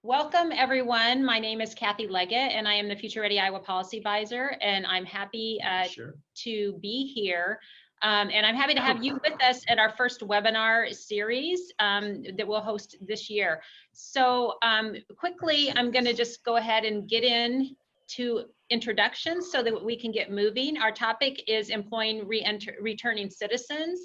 Welcome, everyone. My name is Kathy Leggett, and I am the Future Ready Iowa Policy Advisor, and I'm happy to be here. And I'm happy to have you with us at our first webinar series that we'll host this year. So quickly, I'm going to just go ahead and get into introductions so that we can get moving. Our topic is employing returning citizens.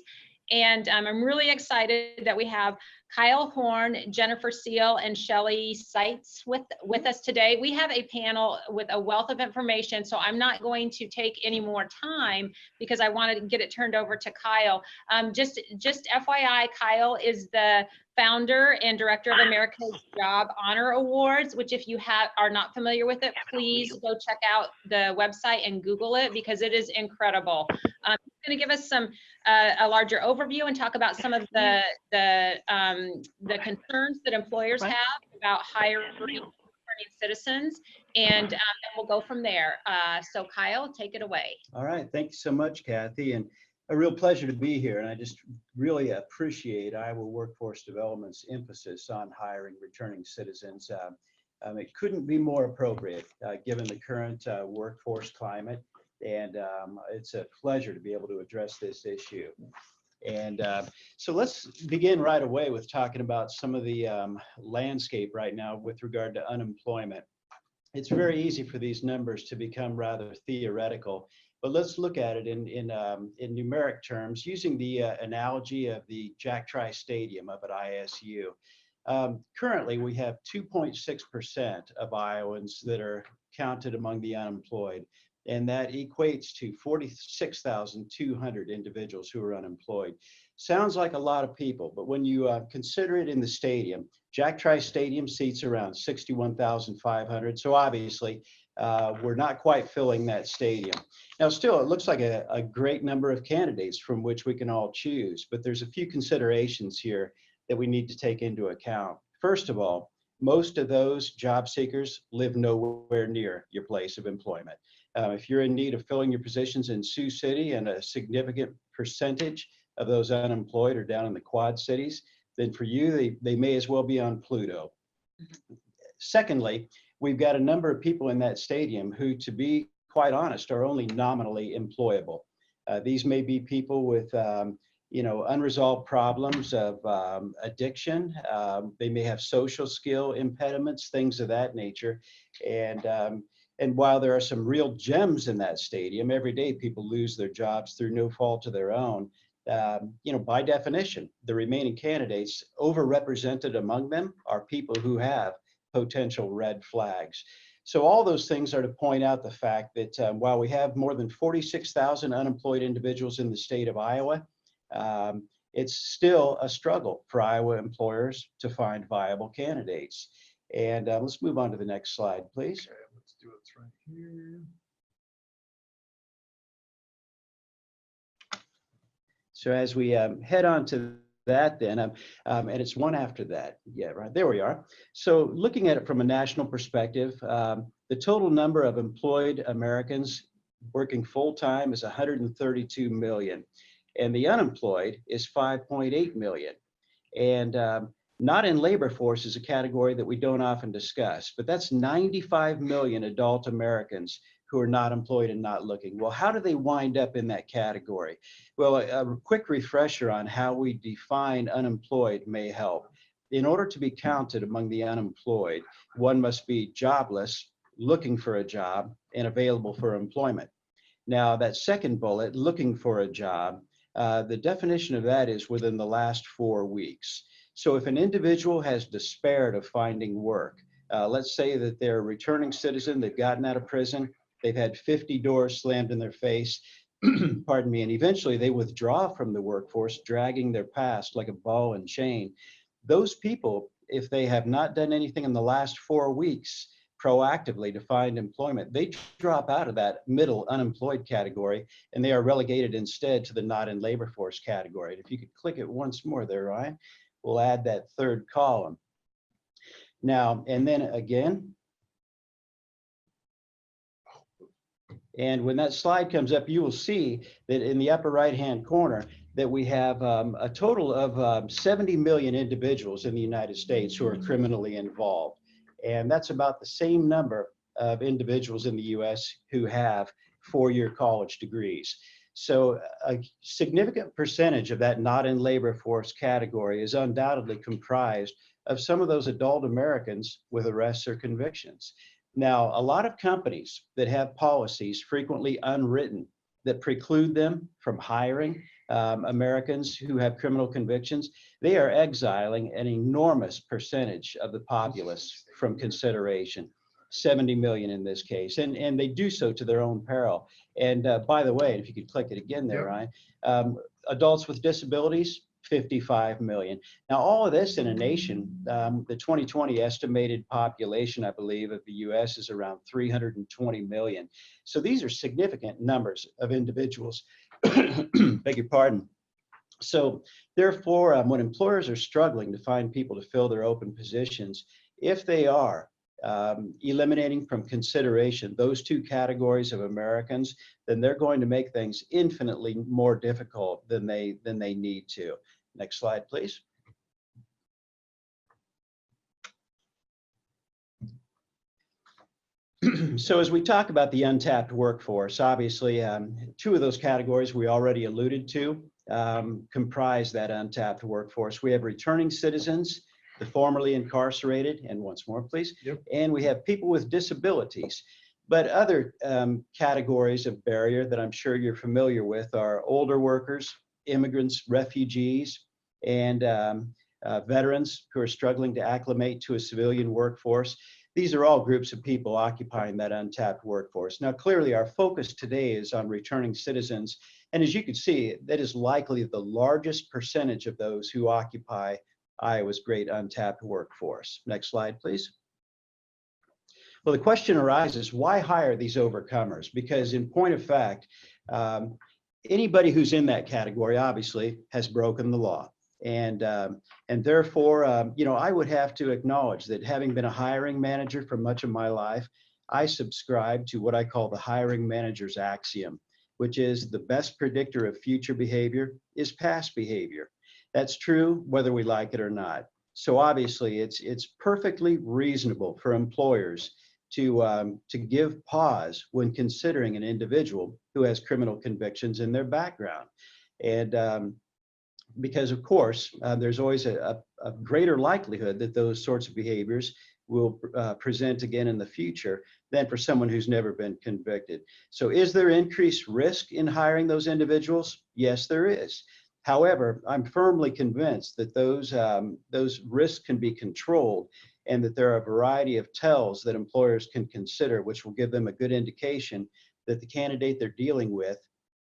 And I'm really excited that we have Kyle Horn, Jennifer Seal, and Shelley Seitz with us today. We have a panel with a wealth of information, so I'm not going to take any more time because I wanted to get it turned over to Kyle. Just FYI, Kyle is the founder and director of America's Job Honor Awards, which if you are not familiar with it, please go check out the website and Google it because it is incredible. He's going to give us a larger overview and talk about some of the concerns that employers have about hiring citizens, and then we'll go from there. So Kyle, take it away. All right, thank you so much, Kathy, and a real pleasure to be here. And I just really appreciate Iowa Workforce Development's emphasis on hiring returning citizens. It couldn't be more appropriate given the current workforce climate. And it's a pleasure to be able to address this issue. And so let's begin right away with talking about some of the landscape right now with regard to unemployment. It's very easy for these numbers to become rather theoretical, but let's look at it in numeric terms using the analogy of the Jack Trice Stadium up at ISU. Currently, we have 2.6% of Iowans that are counted among the unemployed. And that equates to 46,200 individuals who are unemployed. Sounds like a lot of people, but when you consider it in the stadium, Jack Trice Stadium seats around 61,500. So obviously, we're not quite filling that stadium. Now, still, it looks like a great number of candidates from which we can all choose, but there's a few considerations here that we need to take into account. First of all, most of those job seekers live nowhere near your place of employment. If you're in need of filling your positions in Sioux City and a significant percentage of those unemployed are down in the Quad Cities, then for you, they may as well be on Pluto. Secondly, we've got a number of people in that stadium who, to be quite honest, are only nominally employable. These may be people with unresolved problems of addiction. They may have social skill impediments, things of that nature. And while there are some real gems in that stadium, every day people lose their jobs through no fault of their own. By definition, the remaining candidates overrepresented among them are people who have potential red flags. So all those things are to point out the fact that while we have more than 46,000 unemployed individuals in the state of Iowa, it's still a struggle for Iowa employers to find viable candidates. And let's move on to the next slide, please. Okay, let's do it right here. So as we head on to that then, and it's one after that. Yeah, right, there we are. So looking at it from a national perspective, the total number of employed Americans working full-time is 132 million. And the unemployed is 5.8 million. And not in labor force is a category that we don't often discuss, but that's 95 million adult Americans who are not employed and not looking. Well, how do they wind up in that category? Well, a quick refresher on how we define unemployed may help. In order to be counted among the unemployed, one must be jobless, looking for a job, and available for employment. Now, that second bullet, looking for a job, the definition of that is within the last 4 weeks. So if an individual has despaired of finding work, let's say that they're a returning citizen, they've gotten out of prison, they've had 50 doors slammed in their face, pardon me, and eventually they withdraw from the workforce, dragging their past like a ball and chain. Those people, if they have not done anything in the last 4 weeks proactively to find employment, they drop out of that middle unemployed category and they are relegated instead to the not in labor force category. And if you could click it once more there, Ryan, we'll add that third column. Now, and then again, and when that slide comes up, you will see that in the upper right-hand corner that we have a total of 70 million individuals in the United States who are criminally involved. And that's about the same number of individuals in the US who have four-year college degrees. So a significant percentage of that not in labor force category is undoubtedly comprised of some of those adult Americans with arrests or convictions. Now, a lot of companies that have policies frequently unwritten that preclude them from hiring Americans who have criminal convictions, they are exiling an enormous percentage of the populace from consideration, 70 million in this case, and they do so to their own peril. And by the way, if you could click it again there, Ryan, adults with disabilities, 55 million. Now, all of this in a nation, the 2020 estimated population, I believe, of the US is around 320 million. So these are significant numbers of individuals. Beg your pardon. So therefore, when employers are struggling to find people to fill their open positions, if they are eliminating from consideration those two categories of Americans, then they're going to make things infinitely more difficult than they need to. Next slide, please. So as we talk about the untapped workforce, obviously, two of those categories we already alluded to comprise that untapped workforce. We have returning citizens, the formerly incarcerated, and once more, please. Yep. And we have people with disabilities. But other categories of barrier that I'm sure you're familiar with are older workers, immigrants, refugees, and veterans who are struggling to acclimate to a civilian workforce. These are all groups of people occupying that untapped workforce. Now, clearly, our focus today is on returning citizens. And as you can see, that is likely the largest percentage of those who occupy Iowa's great untapped workforce. Next slide, please. Well, the question arises, why hire these overcomers? Because in point of fact, anybody who's in that category obviously has broken the law. And therefore, you know, I would have to acknowledge that having been a hiring manager for much of my life, I subscribe to what I call the hiring manager's axiom, which is the best predictor of future behavior is past behavior. That's true whether we like it or not. So obviously, it's perfectly reasonable for employers to give pause when considering an individual who has criminal convictions in their background. And because of course, there's always a greater likelihood that those sorts of behaviors will present again in the future than for someone who's never been convicted. So is there increased risk in hiring those individuals? Yes, there is. However, I'm firmly convinced that those risks can be controlled and that there are a variety of tells that employers can consider, which will give them a good indication that the candidate they're dealing with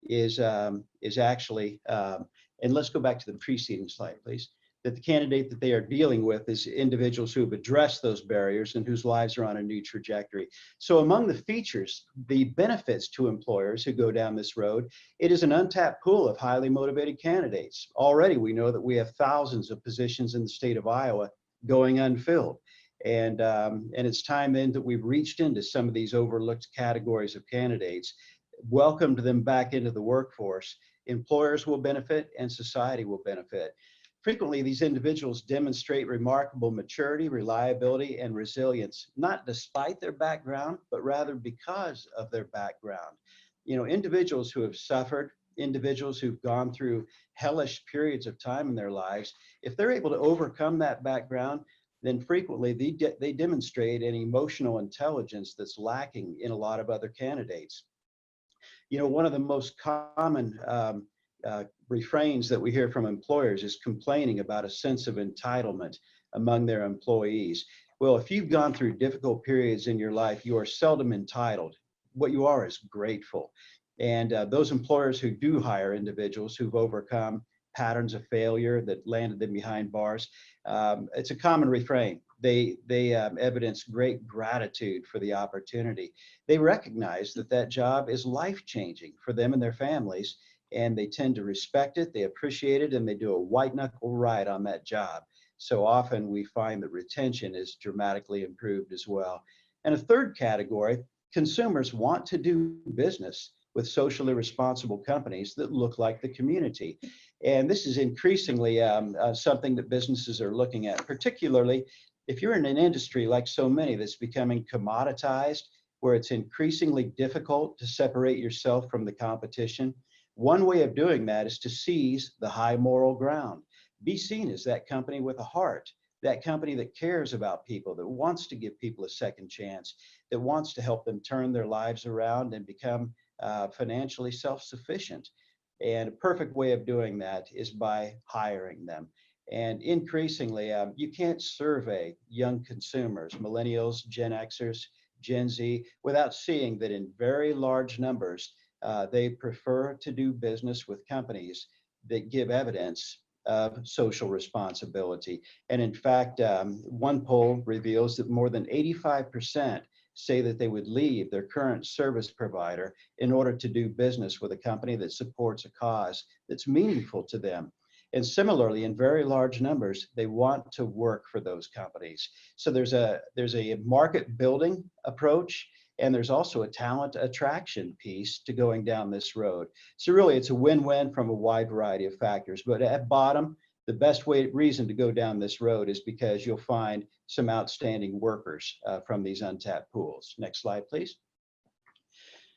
is actually, and let's go back to the preceding slide, please, that the candidate that they are dealing with is individuals who have addressed those barriers and whose lives are on a new trajectory. So among the features, the benefits to employers who go down this road, it is an untapped pool of highly motivated candidates. Already we know that we have thousands of positions in the state of Iowa going unfilled. And it's time then that we've reached into some of these overlooked categories of candidates, welcomed them back into the workforce. Employers will benefit and society will benefit. Frequently, these individuals demonstrate remarkable maturity, reliability, and resilience, not despite their background, but rather because of their background. You know, individuals who have suffered, individuals who've gone through hellish periods of time in their lives, if they're able to overcome that background, then frequently they demonstrate an emotional intelligence that's lacking in a lot of other candidates. You know, one of the most common refrains that we hear from employers is complaining about a sense of entitlement among their employees. Well, if you've gone through difficult periods in your life, you are seldom entitled. What you are is grateful. And those employers who do hire individuals who've overcome patterns of failure that landed them behind bars, it's a common refrain. They evidence great gratitude for the opportunity. They recognize that that job is life-changing for them and their families, and they tend to respect it, they appreciate it, and they do a white-knuckle ride on that job. So often we find that retention is dramatically improved as well. And a third category, consumers want to do business with socially responsible companies that look like the community. And this is increasingly something that businesses are looking at, particularly if you're in an industry like so many that's becoming commoditized, where it's increasingly difficult to separate yourself from the competition, one way of doing that is to seize the high moral ground. Be seen as that company with a heart, that company that cares about people, that wants to give people a second chance, that wants to help them turn their lives around and become financially self-sufficient. And a perfect way of doing that is by hiring them. And increasingly, you can't survey young consumers, millennials, Gen Xers, Gen Z, without seeing that in very large numbers, they prefer to do business with companies that give evidence of social responsibility. And in fact, one poll reveals that more than 85% say that they would leave their current service provider in order to do business with a company that supports a cause that's meaningful to them. And similarly, in very large numbers, they want to work for those companies. So there's a market building approach, and there's also a talent attraction piece to going down this road. So really, it's a win-win from a wide variety of factors. But at bottom, the best reason to go down this road is because you'll find some outstanding workers from these untapped pools. Next slide, please.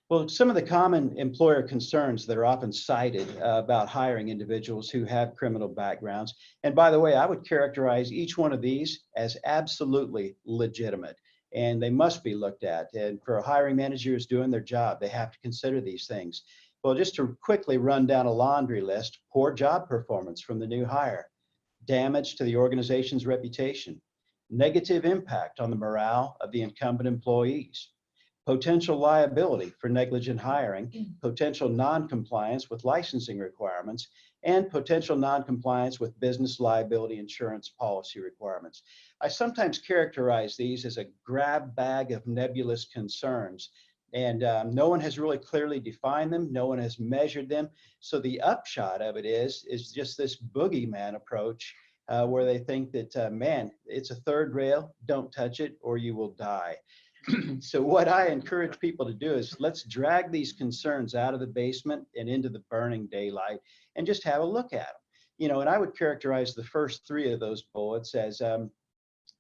Well, some of the common employer concerns that are often cited about hiring individuals who have criminal backgrounds. And by the way, I would characterize each one of these as absolutely legitimate, and they must be looked at. And for a hiring manager who's doing their job, they have to consider these things. Well, just to quickly run down a laundry list: poor job performance from the new hire, damage to the organization's reputation, negative impact on the morale of the incumbent employees, potential liability for negligent hiring, potential non-compliance with licensing requirements, and potential non-compliance with business liability insurance policy requirements. I sometimes characterize these as a grab bag of nebulous concerns, and no one has really clearly defined them. No one has measured them. So the upshot of it is just this boogeyman approach where they think that, man, it's a third rail, don't touch it or you will die. So what I encourage people to do is let's drag these concerns out of the basement and into the burning daylight and just have a look at them. You know, and I would characterize the first three of those bullets as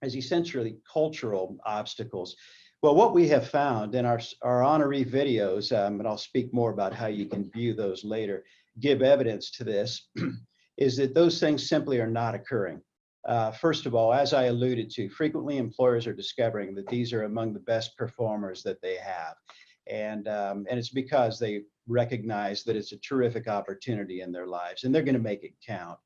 essentially cultural obstacles. Well, what we have found in our honoree videos, and I'll speak more about how you can view those later, give evidence to this, is that those things simply are not occurring. First of all, as I alluded to, frequently employers are discovering that these are among the best performers that they have. And it's because they recognize that it's a terrific opportunity in their lives and they're going to make it count.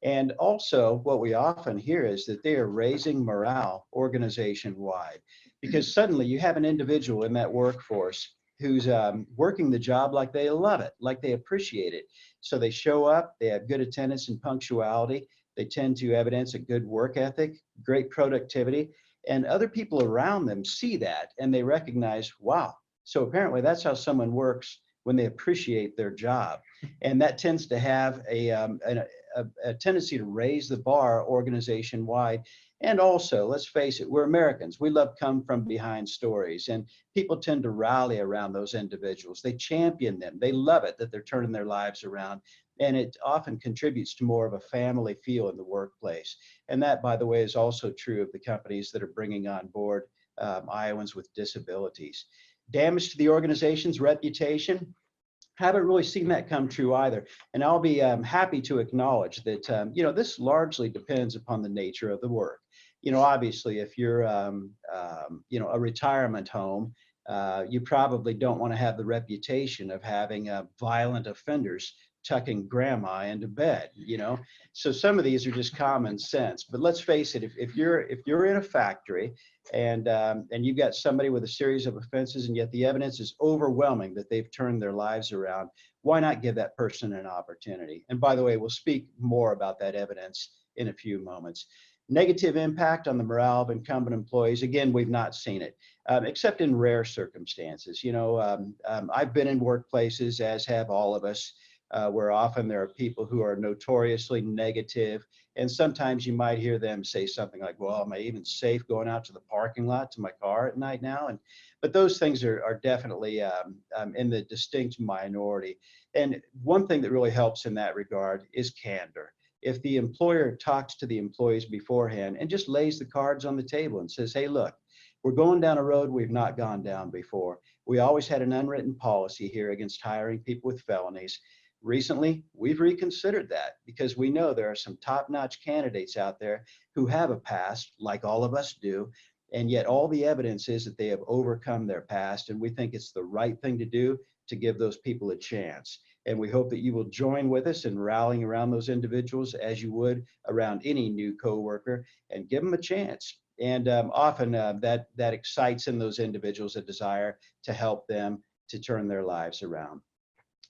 And also what we often hear is that they are raising morale organization-wide, because suddenly you have an individual in that workforce who's working the job like they love it, like they appreciate it. So they show up, they have good attendance and punctuality. They tend to evidence a good work ethic, great productivity, and other people around them see that and they recognize, wow, so apparently that's how someone works when they appreciate their job. And that tends to have a tendency to raise the bar organization-wide. And also, let's face it, we're Americans. We love come from behind stories, and people tend to rally around those individuals. They champion them. They love it that they're turning their lives around. And it often contributes to more of a family feel in the workplace. And that, by the way, is also true of the companies that are bringing on board Iowans with disabilities. Damage to the organization's reputation, haven't really seen that come true either. And I'll be happy to acknowledge that, you know, this largely depends upon the nature of the work. You know, obviously, if you're, you know, a retirement home, you probably don't want to have the reputation of having violent offenders tucking grandma into bed, you know. So some of these are just common sense. But let's face it, if you're in a factory and you've got somebody with a series of offenses, and yet the evidence is overwhelming that they've turned their lives around, why not give that person an opportunity? And by the way, we'll speak more about that evidence in a few moments. Negative impact on the morale of incumbent employees. Again, we've not seen it, except in rare circumstances. You know, I've been in workplaces, as have all of us, where often there are people who are notoriously negative. And sometimes you might hear them say something like, well, am I even safe going out to the parking lot to my car at night now? But those things are definitely in the distinct minority. And one thing that really helps in that regard is candor. if the employer talks to the employees beforehand and just lays the cards on the table and says, hey, look, we're going down a road we've not gone down before. We always had an unwritten policy here against hiring people with felonies. Recently, we've reconsidered that because we know there are some top-notch candidates out there who have a past, like all of us do, and yet all the evidence is that they have overcome their past, and we think it's the right thing to do to give those people a chance. And we hope that you will join with us in rallying around those individuals as you would around any new coworker, and give them a chance. And often that excites in those individuals a desire to help them to turn their lives around.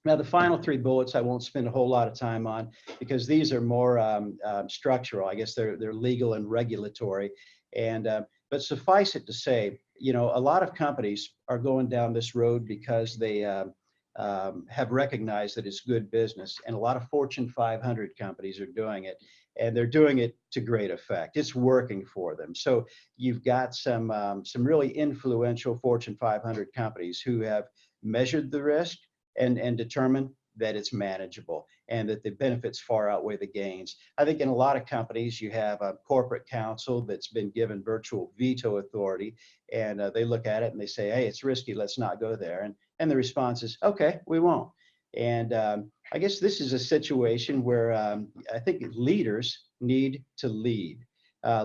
Now, the final three bullets I won't spend a whole lot of time on because these are more structural. I guess they're legal and regulatory. And but suffice it to say, a lot of companies are going down this road because they have recognized that it's good business, and a lot of Fortune 500 companies are doing it, and they're doing it to great effect. It's working for them. So you've got some really influential Fortune 500 companies who have measured the risk and determined that it's manageable and that the benefits far outweigh the gains. I think in a lot of companies, you have a corporate counsel that's been given virtual veto authority, and they look at it and they say, hey, it's risky, let's not go there. And the response is, okay, we won't. And I guess this is a situation where I think leaders need to lead.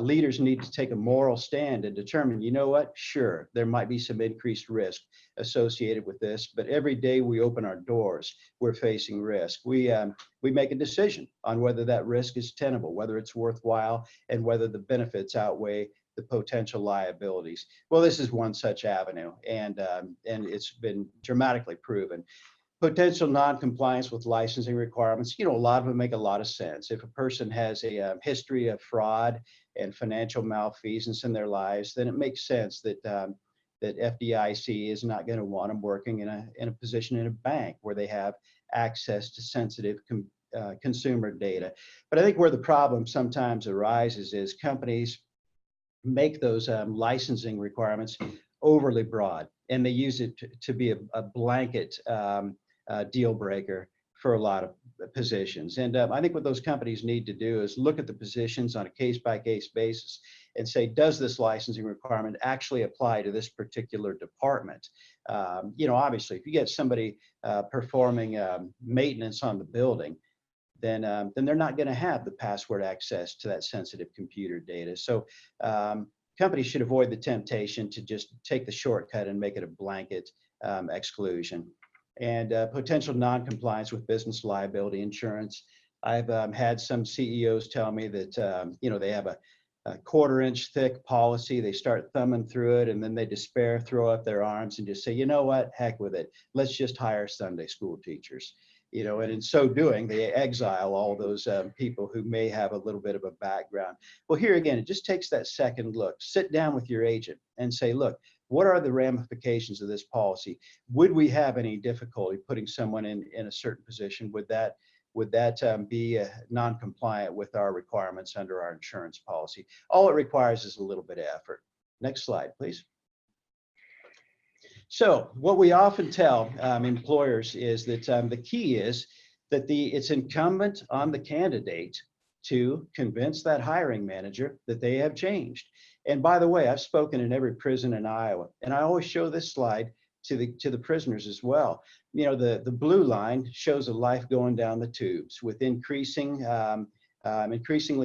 Leaders need to take a moral stand and determine, you know what, sure, there might be some increased risk associated with this, but every day we open our doors, we're facing risk. We make a decision on whether that risk is tenable, whether it's worthwhile, and whether the benefits outweigh the potential liabilities. Well, this is one such avenue, and it's been dramatically proven. Potential non-compliance with licensing requirements, a lot of them make a lot of sense. If a person has a history of fraud and financial malfeasance in their lives, then it makes sense that that FDIC is not going to want them working in a position in a bank where they have access to sensitive consumer data. But I think where the problem sometimes arises is companies make those licensing requirements overly broad, and they use it to be a blanket deal breaker for a lot of positions. And I think what those companies need to do is look at the positions on a case-by-case basis and say, does this licensing requirement actually apply to this particular department? Obviously, if you get somebody performing maintenance on the building, then they're not going to have the password access to that sensitive computer data. So companies should avoid the temptation to just take the shortcut and make it a blanket exclusion. And potential non-compliance with business liability insurance. I've had some CEOs tell me that they have a quarter-inch thick policy. They start thumbing through it, and then they despair, throw up their arms, and just say, you know what, heck with it. Let's just hire Sunday school teachers. And in so doing, they exile all those people who may have a little bit of a background. Well, here again, it just takes that second look. Sit down with your agent and say, look, what are the ramifications of this policy? Would we have any difficulty putting someone in a certain position? Would that be non-compliant with our requirements under our insurance policy? All it requires is a little bit of effort. Next slide, please. So what we often tell employers is that the key is that it's incumbent on the candidate to convince that hiring manager that they have changed. And by the way, I've spoken in every prison in Iowa, and I always show this slide to the prisoners as well. The blue line shows a life going down the tubes with increasingly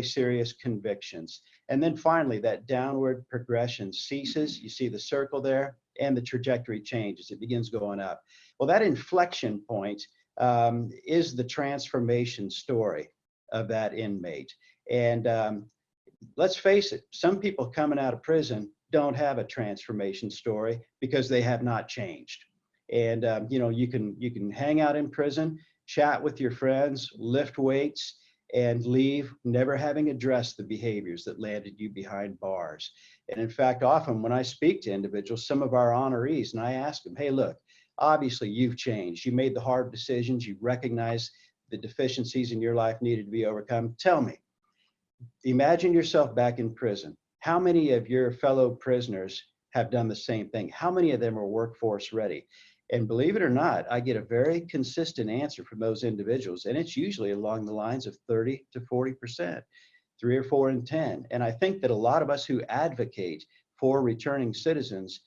serious convictions. And then finally, that downward progression ceases. You see the circle there, and the trajectory changes. It begins going up. Well, that inflection point is the transformation story of that inmate. And let's face it, some people coming out of prison don't have a transformation story because they have not changed. And you can hang out in prison, chat with your friends, lift weights, and leave never having addressed the behaviors that landed you behind bars. And in fact, often when I speak to individuals, some of our honorees, and I ask them, hey, look, obviously you've changed. You made the hard decisions. You recognize the deficiencies in your life needed to be overcome. Tell me, imagine yourself back in prison. How many of your fellow prisoners have done the same thing? How many of them are workforce ready? And believe it or not, I get a very consistent answer from those individuals, and it's usually along the lines of 30 to 40%, 3 or 4 in 10. And I think that a lot of us who advocate for returning citizens,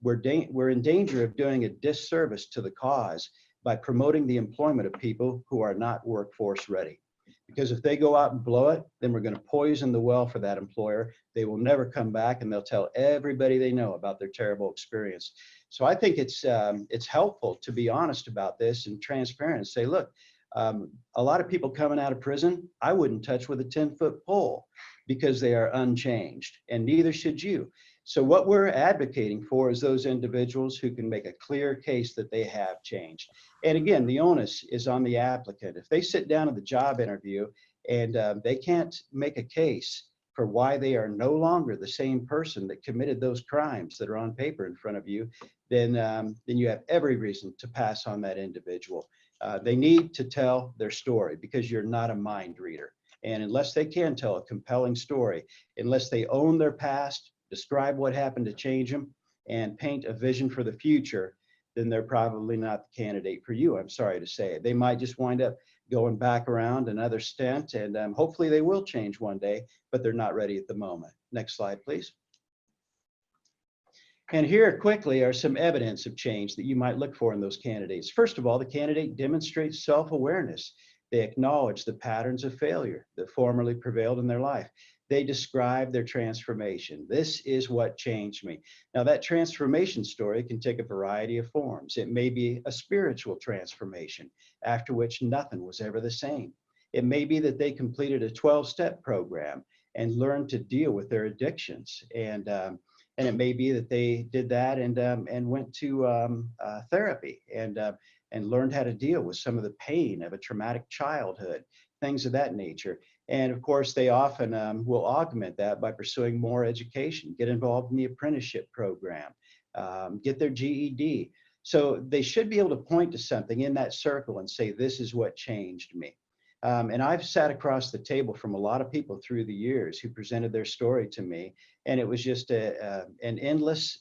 we're in danger of doing a disservice to the cause by promoting the employment of people who are not workforce ready. Because if they go out and blow it, then we're going to poison the well for that employer. They will never come back, and they'll tell everybody they know about their terrible experience. So I think it's helpful to be honest about this and transparent and say, look, a lot of people coming out of prison, I wouldn't touch with a 10-foot pole because they are unchanged, and neither should you. So what we're advocating for is those individuals who can make a clear case that they have changed. And again, the onus is on the applicant. If they sit down at the job interview and they can't make a case for why they are no longer the same person that committed those crimes that are on paper in front of you, then you have every reason to pass on that individual. They need to tell their story because you're not a mind reader. And unless they can tell a compelling story, unless they own their past, describe what happened to change them, and paint a vision for the future, then they're probably not the candidate for you. I'm sorry to say it. They might just wind up going back around another stint, and hopefully they will change one day, but they're not ready at the moment. Next slide, please. And here quickly are some evidence of change that you might look for in those candidates. First of all, the candidate demonstrates self-awareness. They acknowledge the patterns of failure that formerly prevailed in their life. They describe their transformation. This is what changed me. Now, that transformation story can take a variety of forms. It may be a spiritual transformation, after which nothing was ever the same. It may be that they completed a 12-step program and learned to deal with their addictions. And it may be that they did that and went to therapy and learned how to deal with some of the pain of a traumatic childhood, things of that nature. And of course, they often will augment that by pursuing more education, get involved in the apprenticeship program, get their GED. So they should be able to point to something in that circle and say, this is what changed me. And I've sat across the table from a lot of people through the years who presented their story to me. And it was just an endless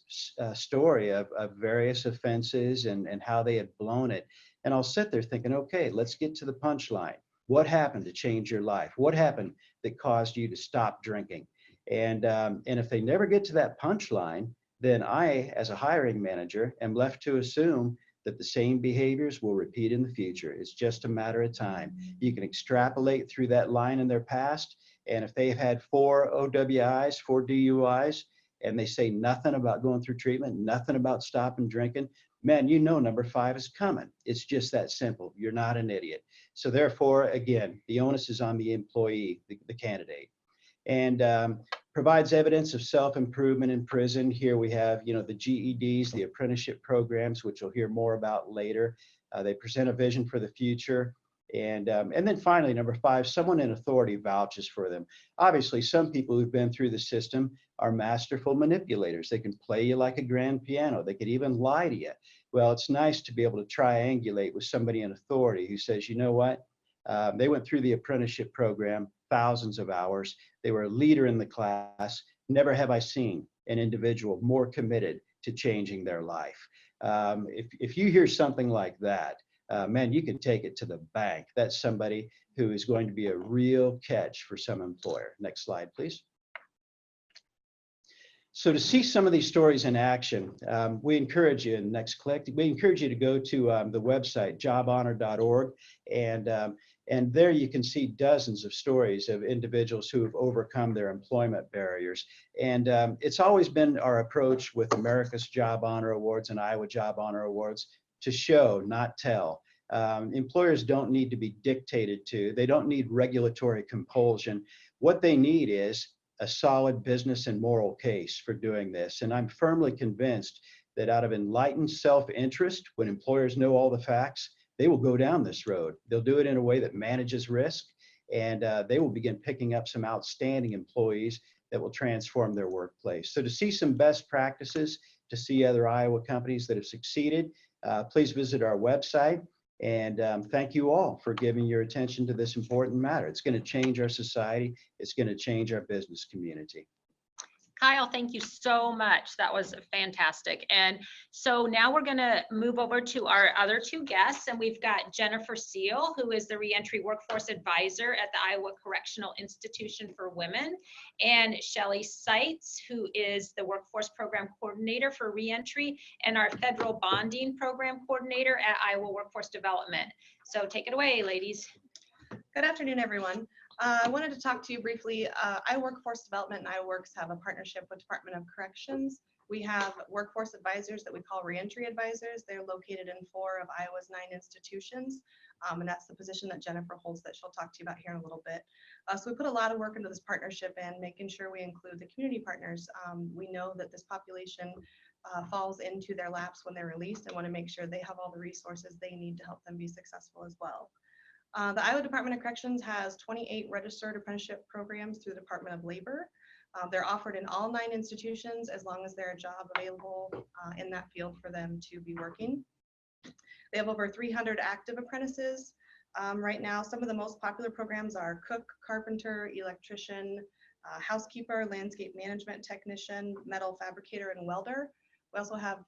story of various offenses and how they had blown it. And I'll sit there thinking, okay, let's get to the punchline. What happened to change your life? What happened that caused you to stop drinking? And if they never get to that punchline, then I, as a hiring manager, am left to assume that the same behaviors will repeat in the future. It's just a matter of time. You can extrapolate through that line in their past, and if they've had 4 OWIs, 4 DUIs, and they say nothing about going through treatment, nothing about stopping drinking, man, you know number 5 is coming. It's just that simple. You're not an idiot. So therefore, again, the onus is on the employee, the candidate. And provides evidence of self-improvement in prison. Here we have, the GEDs, the apprenticeship programs, which you'll hear more about later. They present a vision for the future. And then finally, number 5, someone in authority vouches for them. Obviously, some people who've been through the system are masterful manipulators. They can play you like a grand piano. They could even lie to you. Well, it's nice to be able to triangulate with somebody in authority who says, you know what? They went through the apprenticeship program, thousands of hours. They were a leader in the class. Never have I seen an individual more committed to changing their life. If you hear something like that, man, you can take it to the bank. That's somebody who is going to be a real catch for some employer. Next slide, please. So to see some of these stories in action, we encourage you, next click, we encourage you to go to the website, jobhonor.org, and there you can see dozens of stories of individuals who have overcome their employment barriers. And it's always been our approach with America's Job Honor Awards and Iowa Job Honor Awards to show, not tell. Employers don't need to be dictated to. They don't need regulatory compulsion. What they need is a solid business and moral case for doing this. And I'm firmly convinced that out of enlightened self-interest, when employers know all the facts, they will go down this road. They'll do it in a way that manages risk, and they will begin picking up some outstanding employees that will transform their workplace. So to see some best practices, to see other Iowa companies that have succeeded, please visit our website. And thank you all for giving your attention to this important matter. It's going to change our society. It's going to change our business community. Kyle, thank you so much. That was fantastic. And so now we're going to move over to our other two guests, and we've got Jennifer Seal, who is the Reentry Workforce Advisor at the Iowa Correctional Institution for Women, and Shelley Seitz, who is the Workforce Program Coordinator for Reentry and our Federal Bonding Program Coordinator at Iowa Workforce Development. So take it away, ladies. Good afternoon, everyone. I wanted to talk to you briefly. Iowa Workforce Development and Iowa Works have a partnership with Department of Corrections. We have workforce advisors that we call reentry advisors. They're located in 4 of Iowa's 9 institutions, and that's the position that Jennifer holds that she'll talk to you about here in a little bit. So we put a lot of work into this partnership and making sure we include the community partners. We know that this population falls into their laps when they're released and want to make sure they have all the resources they need to help them be successful as well. The Iowa Department of Corrections has 28 registered apprenticeship programs through the Department of Labor. They're offered in all 9 institutions as long as there's a job available in that field for them to be working. They have over 300 active apprentices. Right now, some of the most popular programs are cook, carpenter, electrician, housekeeper, landscape management technician, metal fabricator, and welder. We also have,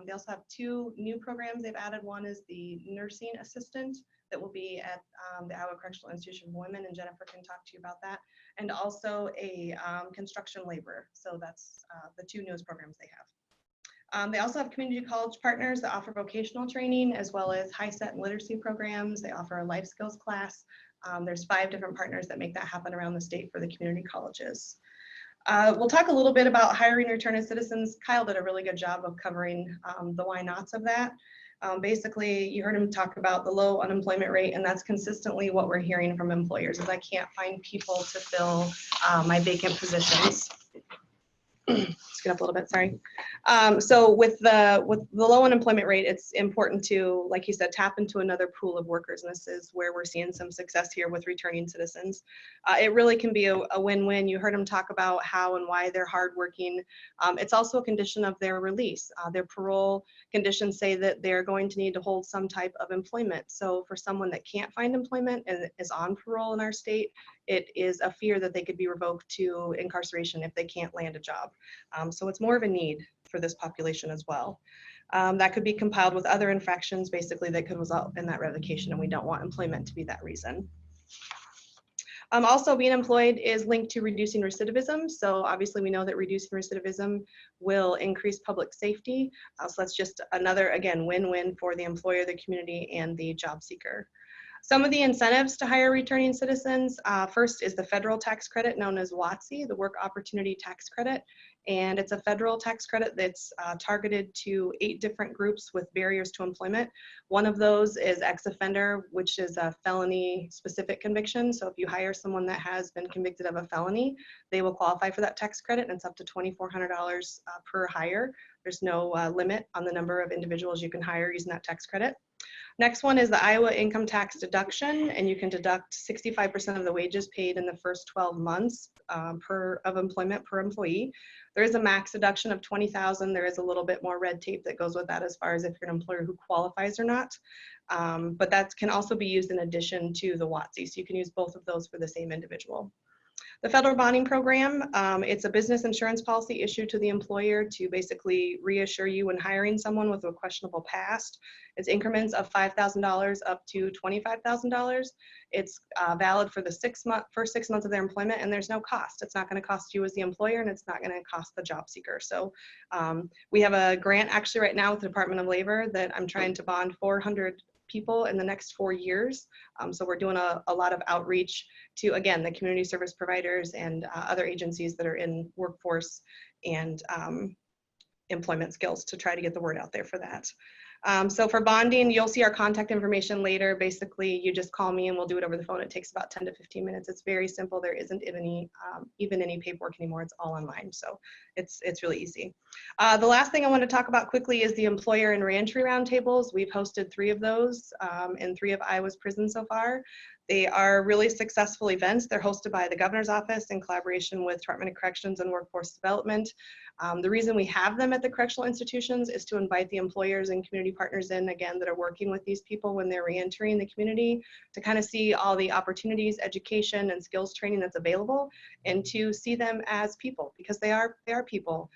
they also have 2 new programs they've added. One is the nursing assistant that will be at the Iowa Correctional Institution for Women, and Jennifer can talk to you about that, and also a construction laborer. So that's the 2 newest programs they have. They also have community college partners that offer vocational training as well as HiSET and literacy programs. They offer a life skills class. There's 5 different partners that make that happen around the state for the community colleges. We'll talk a little bit about hiring returning citizens. Kyle did a really good job of covering the why nots of that. Basically, you heard him talk about the low unemployment rate, and that's consistently what we're hearing from employers is I can't find people to fill my vacant positions. Let's get up a little bit, sorry. So with the low unemployment rate, it's important to, like you said, tap into another pool of workers, and this is where we're seeing some success here with returning citizens. It really can be a win-win. You heard them talk about how and why they're hardworking. It's also a condition of their release. Their parole conditions say that they're going to need to hold some type of employment. So for someone that can't find employment and is on parole in our state, it is a fear that they could be revoked to incarceration if they can't land a job. So it's more of a need for this population as well. That could be compiled with other infractions, basically, that could result in that revocation, and we don't want employment to be that reason. Also, being employed is linked to reducing recidivism. So obviously we know that reducing recidivism will increase public safety. So that's just another, again, win-win for the employer, the community, and the job seeker. Some of the incentives to hire returning citizens, first is the federal tax credit known as WOTC, the Work Opportunity Tax Credit. And it's a federal tax credit that's targeted to 8 different groups with barriers to employment. One of those is ex-offender, which is a felony specific conviction. So if you hire someone that has been convicted of a felony, they will qualify for that tax credit, and it's up to $2,400 per hire. There's no limit on the number of individuals you can hire using that tax credit. Next one is the Iowa income tax deduction, and you can deduct 65% of the wages paid in the first 12 months of employment per employee. There is a max deduction of $20,000. There is a little bit more red tape that goes with that as far as if you're an employer who qualifies or not. But that can also be used in addition to the WOTC, so you can use both of those for the same individual. The federal bonding program, it's a business insurance policy issued to the employer to basically reassure you when hiring someone with a questionable past. It's increments of $5,000 up to $25,000. It's valid for the first 6 months of their employment, and there's no cost. It's not going to cost you as the employer, and it's not going to cost the job seeker. So we have a grant actually right now with the Department of Labor that I'm trying to bond 400 people in the next 4 years. So we're doing a lot of outreach to, again, the community service providers and other agencies that are in workforce and employment skills to try to get the word out there for that. So for bonding, you'll see our contact information later. Basically, you just call me and we'll do it over the phone. It takes about 10 to 15 minutes. It's very simple. There isn't even any paperwork anymore. It's all online. So it's really easy. The last thing I want to talk about quickly is the employer and reentry roundtables. We've hosted 3 of those in 3 of Iowa's prisons so far. They are really successful events. They're hosted by the Governor's Office in collaboration with Department of Corrections and Workforce Development. The reason we have them at the correctional institutions is to invite the employers and community partners in, again, that are working with these people when they're reentering the community, to kind of see all the opportunities, education, and skills training that's available, and to see them as people, because they are people.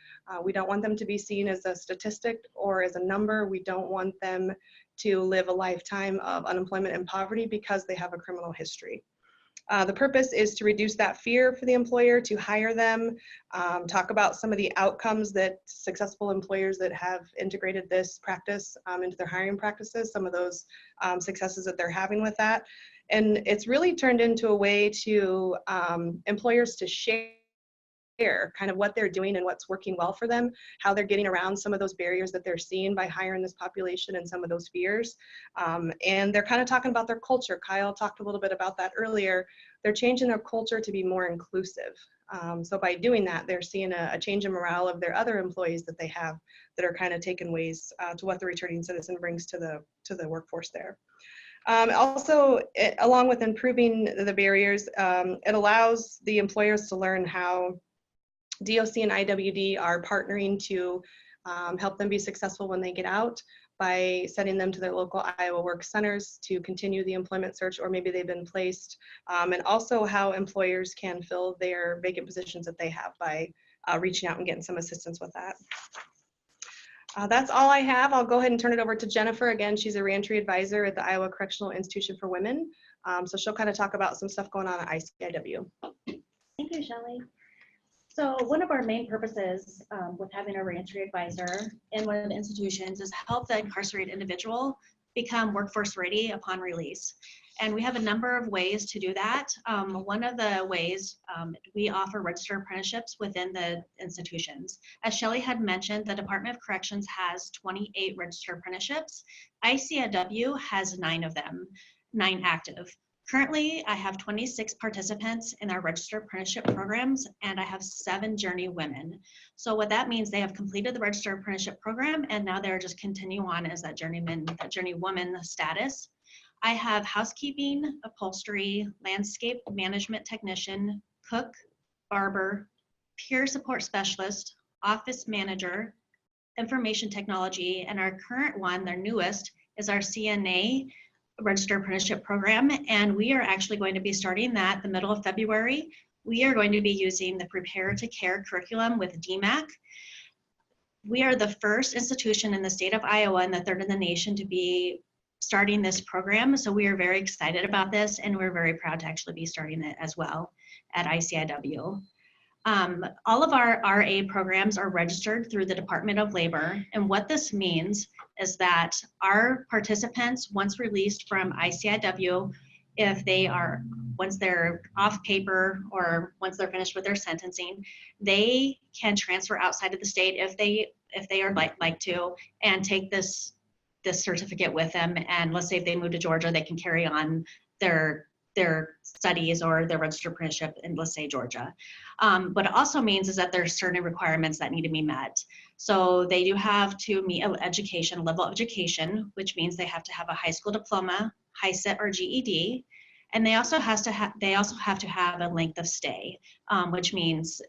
We don't want them to be seen as a statistic or as a number. We don't want them to live a lifetime of unemployment and poverty because they have a criminal history. The purpose is to reduce that fear for the employer to hire them, talk about some of the outcomes that successful employers that have integrated this practice into their hiring practices, some of those successes that they're having with that. And it's really turned into a way to employers to share kind of what they're doing and what's working well for them, how they're getting around some of those barriers that they're seeing by hiring this population and some of those fears. And they're kind of talking about their culture. Kyle talked a little bit about that earlier. They're changing their culture to be more inclusive. So by doing that, they're seeing a change in morale of their other employees that they have that are kind of taking ways to what the returning citizen brings to the workforce there. Also, along with improving the barriers, it allows the employers to learn how DOC and IWD are partnering to help them be successful when they get out by sending them to their local Iowa Work Centers to continue the employment search, or maybe they've been placed, and also how employers can fill their vacant positions that they have by reaching out and getting some assistance with that. That's all I have. I'll go ahead and turn it over to Jennifer. Again, she's a reentry advisor at the Iowa Correctional Institution for Women. So she'll kind of talk about some stuff going on at ICIW. Thank you, Shelley. So one of our main purposes with having a reentry advisor in one of the institutions is help the incarcerated individual become workforce ready upon release. And we have a number of ways to do that. One of the ways we offer registered apprenticeships within the institutions. As Shelley had mentioned, the Department of Corrections has 28 registered apprenticeships. ICIW has 9 of them, 9 active. Currently, I have 26 participants in our registered apprenticeship programs, and I have 7 journey women. So what that means, they have completed the registered apprenticeship program, and now they're just continue on as that journeyman, that journey woman status. I have housekeeping, upholstery, landscape management technician, cook, barber, peer support specialist, office manager, information technology, and our current one, their newest, is our CNA registered apprenticeship program, and we are actually going to be starting that the middle of February. We are going to be using the Prepare to Care curriculum with DMAC. We are the first institution in the state of Iowa and the third in the nation to be starting this program, so we are very excited about this, and we're very proud to actually be starting it as well at ICIW. All of our RA programs are registered through the Department of Labor, and what this means is that our participants, once released from ICIW, if they are, once they're off paper or once they're finished with their sentencing, they can transfer outside of the state if they are like to, and take this certificate with them. And let's say if they move to Georgia, they can carry on their studies or their registered apprenticeship in, let's say, Georgia. What it also means is that there's certain requirements that need to be met. So they do have to meet an education, level of education, which means they have to have a high school diploma, HiSET or GED, and they also have to have a length of stay, which means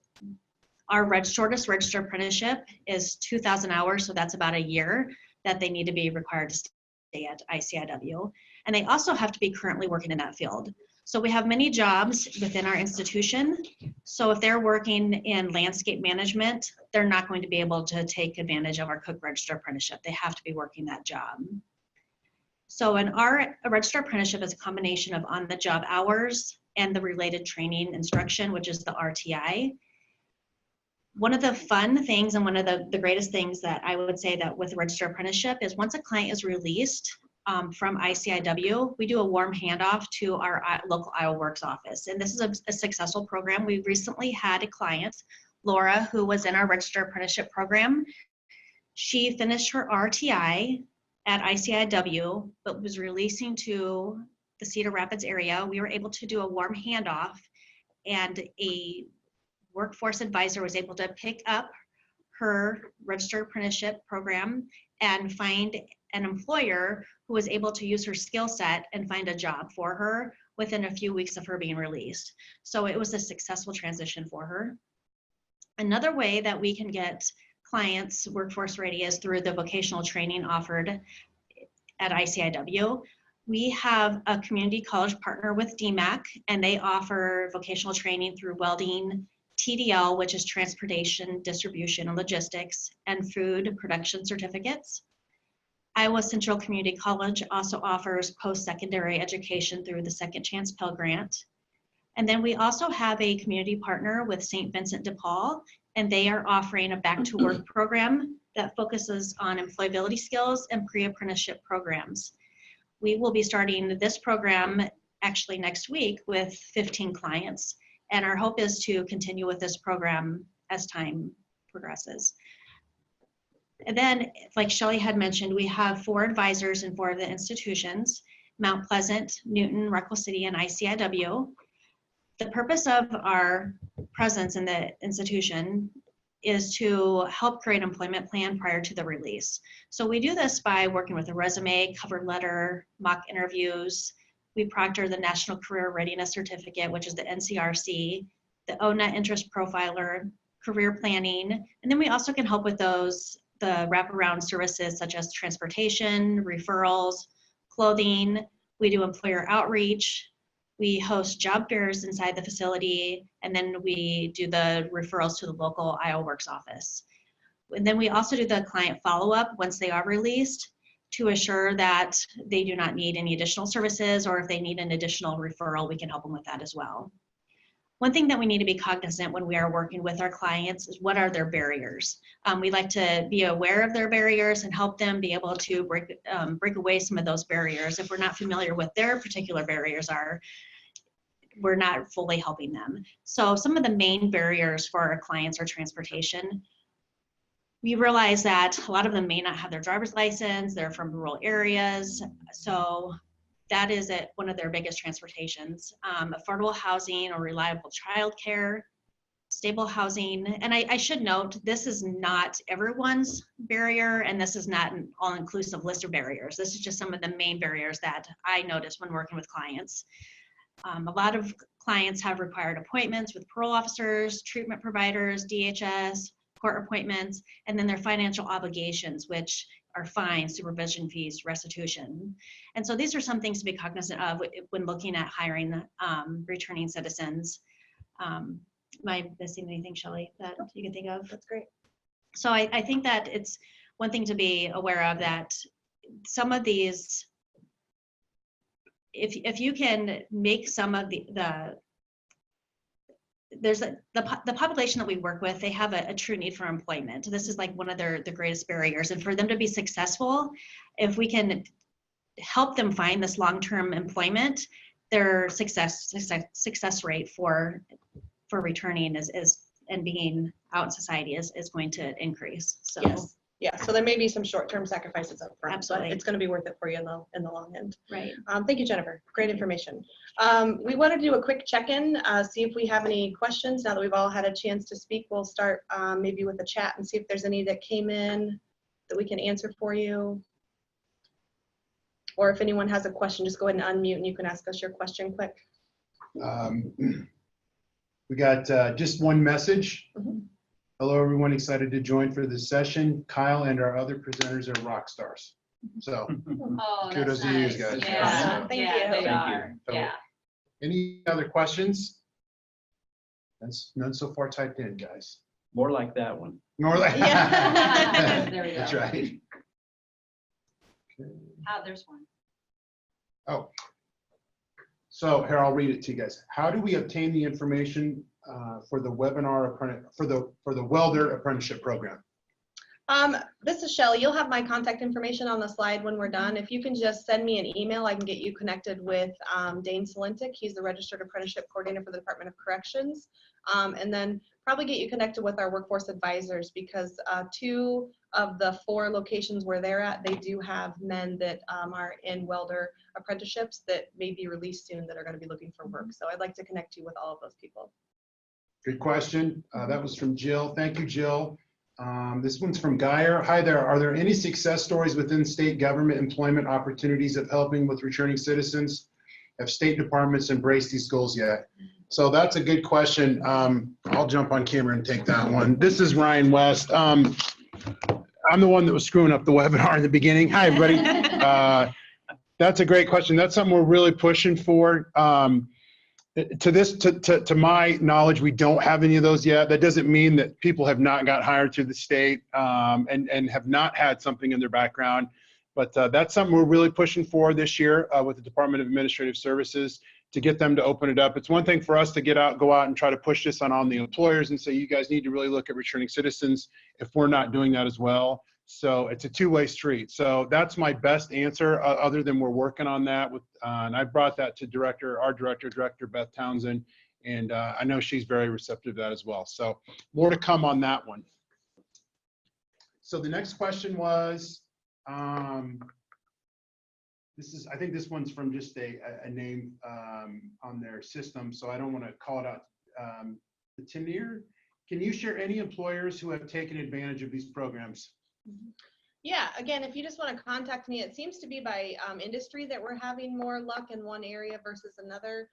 our shortest registered apprenticeship is 2,000 hours, so that's about a year that they need to be required to stay at ICIW. And they also have to be currently working in that field. So we have many jobs within our institution. So if they're working in landscape management, they're not going to be able to take advantage of our cook registered apprenticeship. They have to be working that job. So a registered apprenticeship is a combination of on-the-job hours and the related training instruction, which is the RTI. One of the fun things and one of the greatest things that I would say that with a registered apprenticeship is once a client is released from ICIW, we do a warm handoff to our local Iowa Works office. And this is a successful program. We recently had a client, Laura, who was in our registered apprenticeship program. She finished her RTI at ICIW, but was releasing to the Cedar Rapids area. We were able to do a warm handoff, and a workforce advisor was able to pick up her registered apprenticeship program and find an employer who was able to use her skill set and find a job for her within a few weeks of her being released. So it was a successful transition for her. Another way that we can get clients workforce ready is through the vocational training offered at ICIW. We have a community college partner with DMAC, and they offer vocational training through welding, TDL, which is transportation, distribution, and logistics, and food production certificates. Iowa Central Community College also offers post-secondary education through the Second Chance Pell Grant. And then we also have a community partner with St. Vincent de Paul, and they are offering a back to work program that focuses on employability skills and pre-apprenticeship programs. We will be starting this program actually next week with 15 clients, and our hope is to continue with this program as time progresses. And then, like Shelley had mentioned, we have 4 advisors in 4 of the institutions: Mount Pleasant, Newton, Rockwell City, and ICIW. The purpose of our presence in the institution is to help create an employment plan prior to the release. So we do this by working with a resume, cover letter, mock interviews. We proctor the National Career Readiness Certificate, which is the NCRC, the ONA Interest Profiler, career planning, and then we also can help with the wraparound services such as transportation, referrals, clothing. We do employer outreach. We host job fairs inside the facility, and then we do the referrals to the local Iowa Works office. And then we also do the client follow-up once they are released to assure that they do not need any additional services, or if they need an additional referral, we can help them with that as well. One thing that we need to be cognizant when we are working with our clients is what are their barriers. We like to be aware of their barriers and help them be able to break away some of those barriers. If we're not familiar with their particular barriers are, we're not fully helping them. So some of the main barriers for our clients are transportation. We realize that a lot of them may not have their driver's license, they're from rural areas, so that is one of their biggest transportations. Affordable housing or reliable childcare, stable housing. And I should note, this is not everyone's barrier, and this is not an all-inclusive list of barriers. This is just some of the main barriers that I notice when working with clients. A lot of clients have required appointments with parole officers, treatment providers, DHS, court appointments, and then their financial obligations, which are fines, supervision fees, restitution. And so these are some things to be cognizant of when looking at hiring returning citizens. Am I missing anything, Shelley, that you can think of? That's great. So I think that it's one thing to be aware of, that some of these, if you can make some of the population that we work with, they have a true need for employment. This is like one of the greatest barriers. And for them to be successful, if we can help them find this long-term employment, their success rate for returning and being out in society is going to increase. So Yes. Yeah, so there may be some short-term sacrifices up front, Absolutely. but it's going to be worth it for you in the long end. right. Thank you, Jennifer. Great information. We want to do a quick check-in, see if we have any questions. Now that we've all had a chance to speak, we'll start maybe with the chat and see if there's any that came in that we can answer for you. Or if anyone has a question, just go ahead and unmute and you can ask us your question quick. We got just one message. Mhm. Hello, everyone excited to join for this session. Kyle and our other presenters are rock stars. So Oh, Kudos that's to you nice. guys. Yeah, Awesome. Thank yeah, you. they Thank are. you. Yeah. any other questions? That's none so far typed in, guys. More like that one. More like Yeah. There we go. That's right. There's one. Oh. So here, I'll read it to you guys. How do we obtain the information for the webinar for the welder apprenticeship program? This is Shelley. You'll have my contact information on the slide when we're done. If you can just send me an email, I can get you connected with Dane Salentic. He's the Registered Apprenticeship Coordinator for the Department of Corrections. And then probably get you connected with our workforce advisors, because 2 of the 4 locations where they're at, they do have men that are in welder apprenticeships that may be released soon that are going to be looking for work. So I'd like to connect you with all of those people. Good question. That was from Jill. Thank you, Jill. This one's from Geyer. Hi there. Are there any success stories within state government employment opportunities of helping with returning citizens? Have state departments embraced these goals yet? So that's a good question. I'll jump on camera and take that one. This is Ryan West. I'm the one that was screwing up the webinar in the beginning. Hi, everybody. That's a great question. That's something we're really pushing for. To my knowledge, we don't have any of those yet. That doesn't mean that people have not got hired through the state and have not had something in their background. But that's something we're really pushing for this year with the Department of Administrative Services to get them to open it up. It's one thing for us to go out and try to push this on the employers and say, you guys need to really look at returning citizens if we're not doing that as well. So it's a two-way street. So that's my best answer, other than we're working on that with, and I brought that to our director, Beth Townsend, and I know she's very receptive to that as well. So more to come on that one. So the next question was, I think this one's from just a name on their system, so I don't want to call it out. The Tanir, can you share any employers who have taken advantage of these programs? Yeah, again, if you just want to contact me, it seems to be by industry that we're having more luck in one area versus another.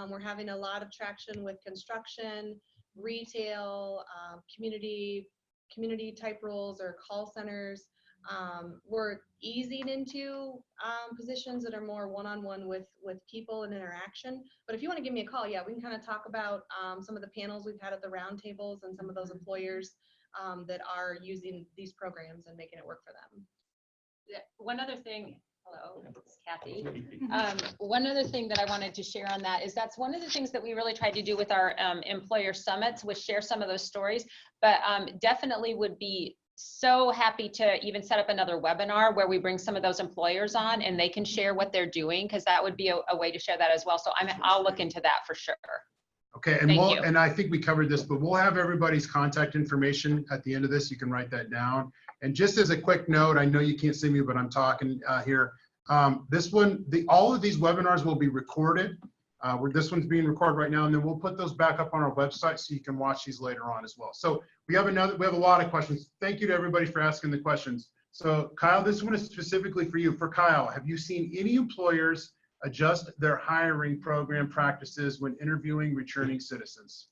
We're having a lot of traction with construction, retail, community type roles or call centers. We're easing into positions that are more one-on-one with people and interaction. But if you want to give me a call, yeah, we can kind of talk about some of the panels we've had at the roundtables and some of those employers that are using these programs and making it work for them. Yeah, one other thing, hello, it's Kathy. One other thing that I wanted to share on that is that's one of the things that we really tried to do with our employer summits, was share some of those stories, but definitely would be so happy to even set up another webinar where we bring some of those employers on and they can share what they're doing, because that would be a way to share that as well. So I'll look into that for sure. Okay, and I think we covered this, but we'll have everybody's contact information at the end of this. You can write that down. And just as a quick note, I know you can't see me, but I'm talking here. All of these webinars will be recorded. This one's being recorded right now, and then we'll put those back up on our website so you can watch these later on as well. So we have a lot of questions. Thank you to everybody for asking the questions. So Kyle, this one is specifically for you. For Kyle, have you seen any employers adjust their hiring program practices when interviewing returning citizens?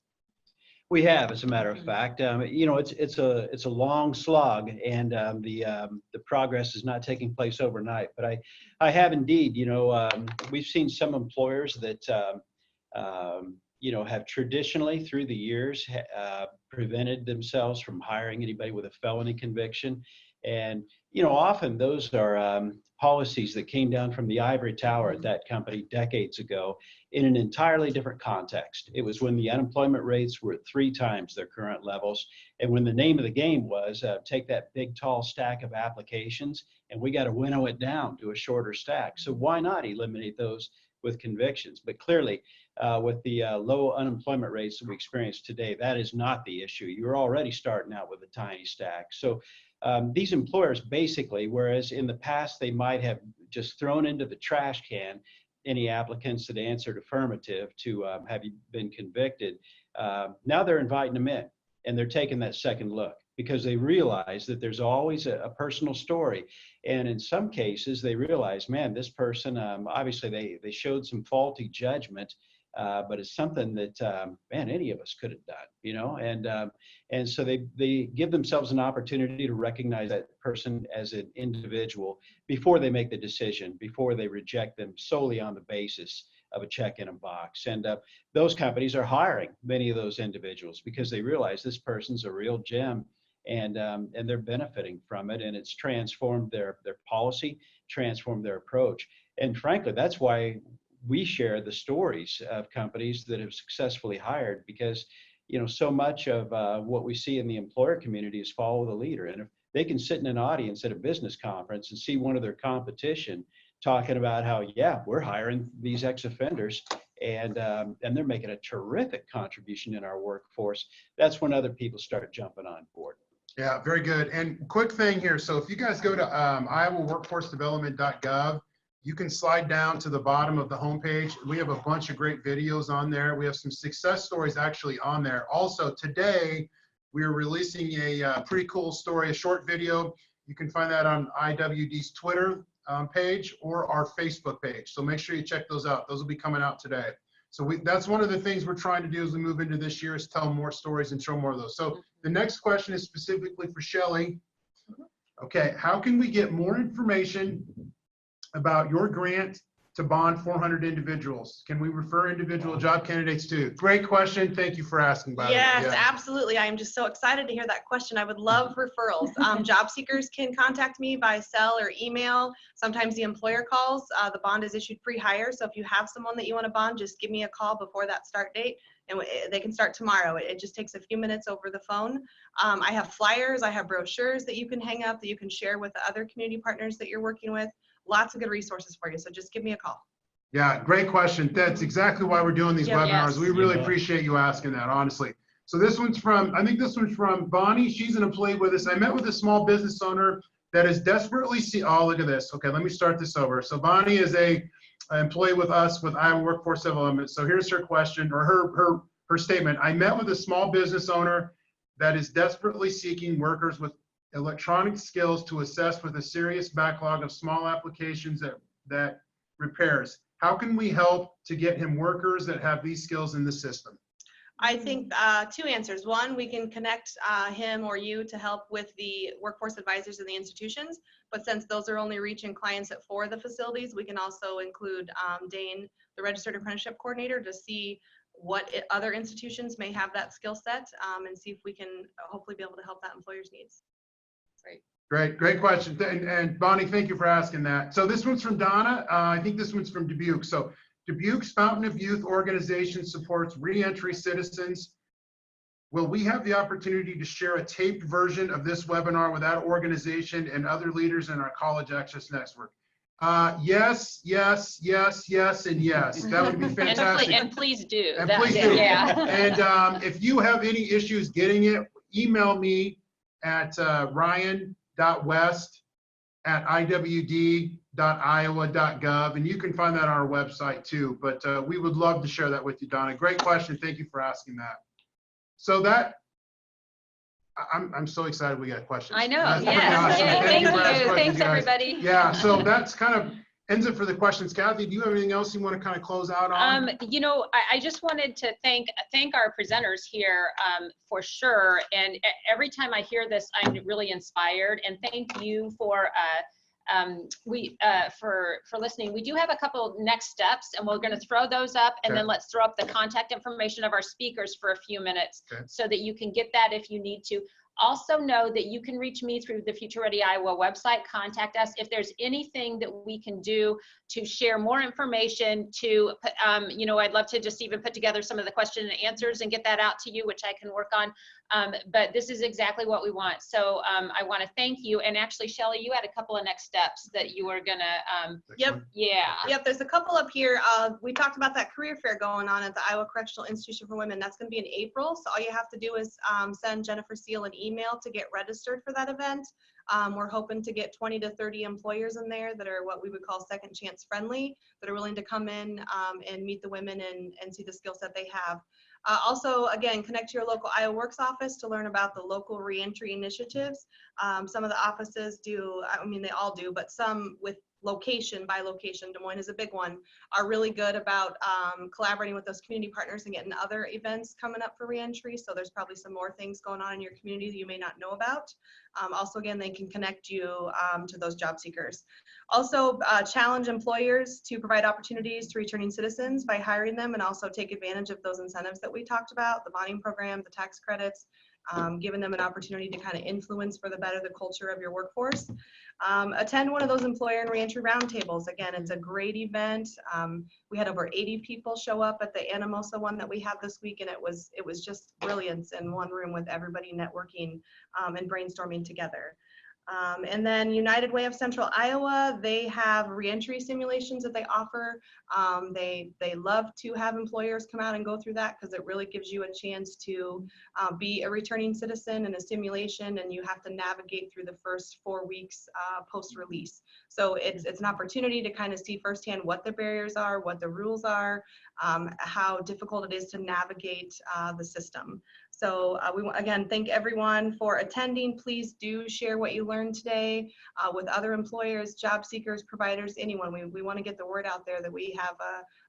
We have, as a matter of fact. You know, it's a long slog, and the progress is not taking place overnight. But I have indeed. You know, we've seen some employers that you know, have traditionally through the years prevented themselves from hiring anybody with a felony conviction, and you know, often those are policies that came down from the ivory tower at that company decades ago in an entirely different context. It was when the unemployment rates were at 3 times their current levels, and when the name of the game was take that big tall stack of applications and we got to winnow it down to a shorter stack. So why not eliminate those with convictions? But clearly with the low unemployment rates that we experience today, that is not the issue. You're already starting out with a tiny stack. So these employers basically, whereas in the past they might have just thrown into the trash can any applicants that answered affirmative to have you been convicted, now they're inviting them in, and they're taking that second look because they realize that there's always a personal story. And in some cases they realize, man, this person, obviously they showed some faulty judgment, but it's something that, man, any of us could have done, you know, and so they give themselves an opportunity to recognize that person as an individual before they make the decision, before they reject them solely on the basis of a check in a box. And those companies are hiring many of those individuals because they realize this person's a real gem, and they're benefiting from it, and it's transformed their policy, transformed their approach. And frankly, that's why we share the stories of companies that have successfully hired, because you know, so much of what we see in the employer community is follow the leader. And if they can sit in an audience at a business conference and see one of their competition talking about how, yeah, we're hiring these ex-offenders, and they're making a terrific contribution in our workforce, that's when other people start jumping on board. Yeah, very good. And quick thing here. So if you guys go to iowaworkforcedevelopment.gov, you can slide down to the bottom of the homepage. We have a bunch of great videos on there. We have some success stories actually on there. Also today, we are releasing a pretty cool story, a short video. You can find that on IWD's Twitter. page or our Facebook page. So make sure you check those out. Those will be coming out today. So that's one of the things we're trying to do as we move into this year, is tell more stories and show more of those. So the next question is specifically for Shelley. Okay, how can we get more information about your grant to bond 400 individuals? Can we refer individual job candidates to? Great question. Thank you for asking, by the way. Yes, absolutely. I am just so excited to hear that question. I would love referrals. Job seekers can contact me by cell or email. Sometimes the employer calls. The bond is issued pre-hire. So if you have someone that you want to bond, just give me a call before that start date, and they can start tomorrow. It just takes a few minutes over the phone. I have flyers, I have brochures that you can hang up, that you can share with the other community partners that you're working with. Lots of good resources for you. So just give me a call. Yeah, great question. That's exactly why we're doing these webinars. Yes. We really appreciate you asking that, honestly. So this one's from, I think this one's from Bonnie. She's an employee with us. I met with a small business owner that is desperately oh, look at this. Okay, let me start this over. So Bonnie is an employee with us with Iowa Workforce Development. So here's her question, or her statement. I met with a small business owner that is desperately seeking workers with electronic skills to assist with a serious backlog of small applications that repairs. How can we help to get him workers that have these skills in the system? I think two answers. One, we can connect him or you to help with the workforce advisors in the institutions. But since those are only reaching clients at 4 of the facilities, we can also include Dane, the registered apprenticeship coordinator, to see what other institutions may have that skill set, and see if we can hopefully be able to help that employer's needs. Great question. And Bonnie, thank you for asking that. So this one's from Donna. I think this one's from Dubuque. So Dubuque's Fountain of Youth organization supports reentry citizens. Will we have the opportunity to share a taped version of this webinar with that organization and other leaders in our College Access Network? Yes, yes, yes, yes, and yes. That would be fantastic. And please do. And please do. Yeah. And if you have any issues getting it, email me at ryan.west@iwd.iowa.gov, and you can find that on our website too. But we would love to share that with you, Donna. Great question. Thank you for asking that. So that, I'm so excited we got questions. I know. That's Yes. pretty awesome. Yay. Thank for asking you. questions, Thanks, guys. everybody. Yeah, so that's kind of ends it for the questions. Kathy, do you have anything else you want to kind of close out on? You know, I just wanted to thank our presenters here for sure. And every time I hear this, I'm really inspired. And thank you for listening. We do have a couple next steps, and we're going to throw those up, and then let's throw up the contact information of our speakers for a few minutes, so that you can get that if you need to. Also know that you can reach me through the Future Ready Iowa website. Contact us if there's anything that we can do to share more information, to, you know, I'd love to just even put together some of the question and answers and get that out to you, which I can work on. But this is exactly what we want. So I want to thank you. And actually, Shelley, you had a couple of next steps that you were gonna, Yep. There's a couple up here. We talked about that career fair going on at the Iowa Correctional Institution for Women. That's going to be in April. So all you have to do is send Jennifer Seal an email to get registered for that event. We're hoping to get 20 to 30 employers in there that are what we would call second chance friendly, that are willing to come in and meet the women and see the skill set they have. Also, again, connect to your local Iowa Works office to learn about the local reentry initiatives. Some of the offices do, I mean, they all do, but some with location by location, Des Moines is a big one, are really good about collaborating with those community partners and getting other events coming up for reentry. So there's probably some more things going on in your community that you may not know about. Also, again, they can connect you to those job seekers. Also, challenge employers to provide opportunities to returning citizens by hiring them, and also take advantage of those incentives that we talked about, the bonding program, the tax credits, giving them an opportunity to kind of influence for the better the culture of your workforce. Attend one of those employer and reentry roundtables. Again, it's a great event. We had over 80 people show up at the Anamosa one that we had this week, and it was just brilliance in one room with everybody networking and brainstorming together. And then United Way of Central Iowa, they have reentry simulations that they offer. They love to have employers come out and go through that, because it really gives you a chance to be a returning citizen in a simulation, and you have to navigate through the first 4 weeks post-release. So it's an opportunity to kind of see firsthand what the barriers are, what the rules are, how difficult it is to navigate the system. So we again thank everyone for attending. Please do share what you learned learned today with other employers, job seekers, providers, anyone. We want to get the word out there that we have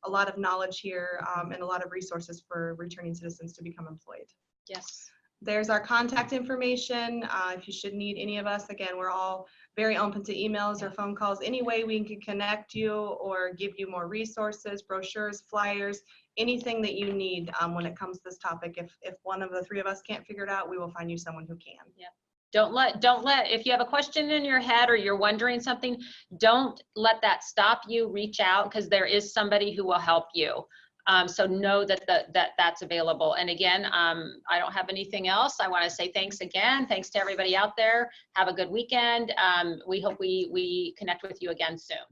a lot of knowledge here and a lot of resources for returning citizens to become employed. Yes. There's our contact information. If you should need any of us, again, we're all very open to emails or phone calls. Any way we can connect you or give you more resources, brochures, flyers, anything that you need when it comes to this topic. If one of the three of us can't figure it out, we will find you someone who can. Yeah. Don't let, if you have a question in your head or you're wondering something, don't let that stop you. Reach out, because there is somebody who will help you. So know that that's available. And again, I don't have anything else. I want to say thanks again. Thanks to everybody out there. Have a good weekend. We hope we connect with you again soon.